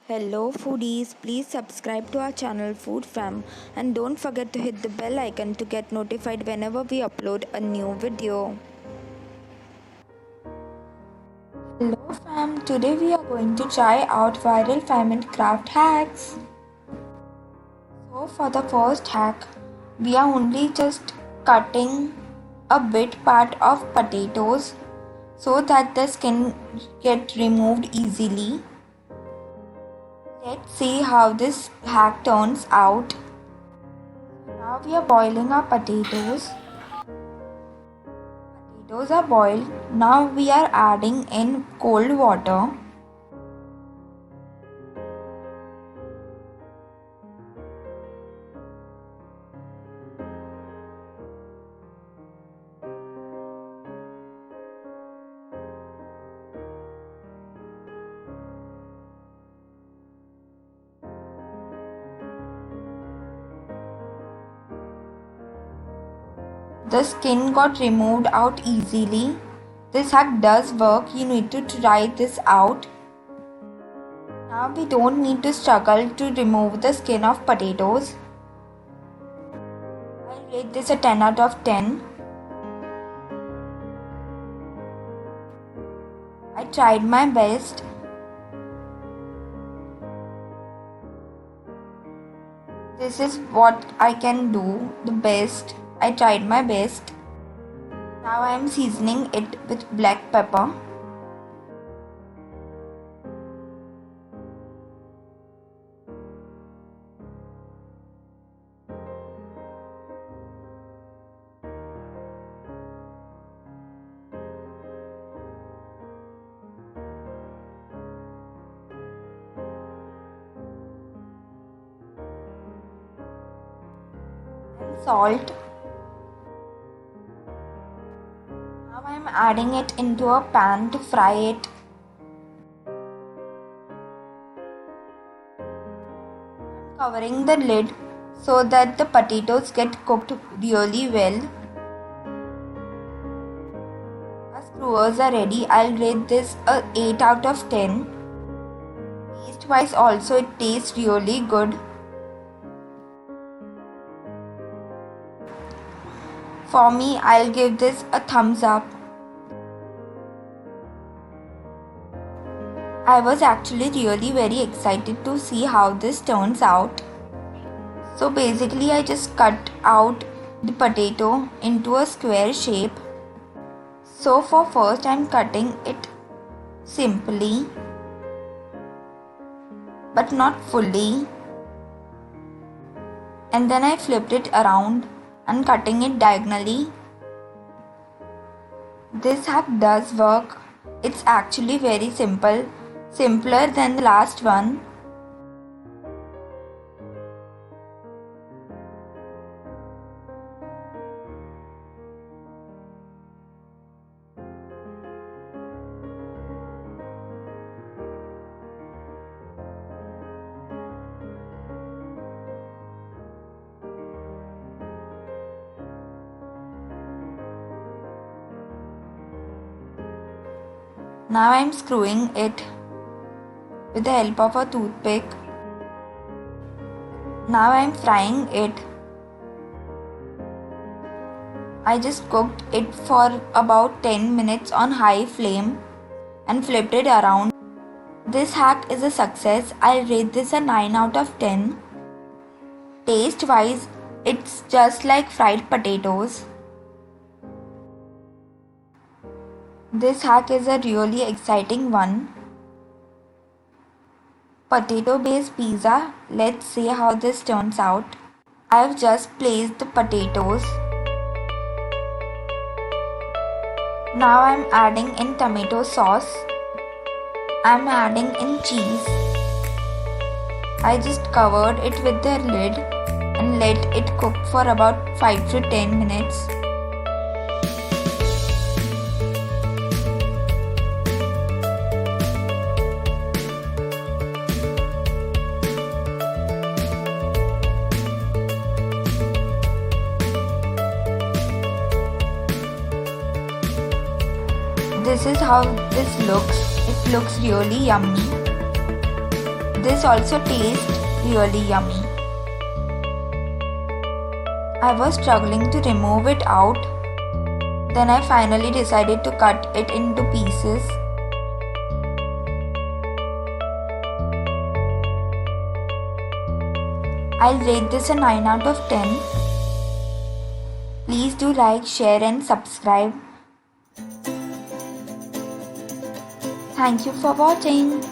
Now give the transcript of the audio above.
Hello foodies, please subscribe to our channel Food Fam and don't forget to hit the bell icon to get notified whenever we upload a new video. Hello fam, today we are going to try out viral ferment craft hacks. So for the first hack, we are only just cutting a bit part of potatoes so that the skin get removed easily. Let's see how this hack turns out. Now we are boiling our potatoes. Potatoes are boiled. Now we are adding in cold water. The skin got removed out easily. This hack does work. You need to try this out. Now we don't need to struggle to remove the skin of potatoes. I rate this a 10 out of 10. I tried my best. This is what I can do the best. I tried my best. Now I am seasoning it with black pepper. And salt. Now I am adding it into a pan to fry it. I'm covering the lid so that the potatoes get cooked really well. Our skewers are ready. I'll rate this a 8 out of 10. Taste wise also it tastes really good. For me, I'll give this a thumbs up. I was actually really very excited to see how this turns out. So basically I just cut out the potato into a square shape. So for first I'm cutting it simply but not fully. And then I flipped it around and cutting it diagonally. This hack does work. It's actually very simple, simpler than the last one. Now I am screwing it with the help of a toothpick. Now I am frying it. I just cooked it for about 10 minutes on high flame and flipped it around. This hack is a success. I'll rate this a 9 out of 10. Taste wise, it's just like fried potatoes. This hack is a really exciting one. Potato based pizza. Let's see how this turns out. I've just placed the potatoes. Now I'm adding in tomato sauce. I'm adding in cheese. I just covered it with the lid and let it cook for about 5 to 10 minutes. This is how this looks. It looks really yummy. This also tastes really yummy. I was struggling to remove it out. Then I finally decided to cut it into pieces. I'll rate this a 9 out of 10. Please do like, share and subscribe. Thank you for watching.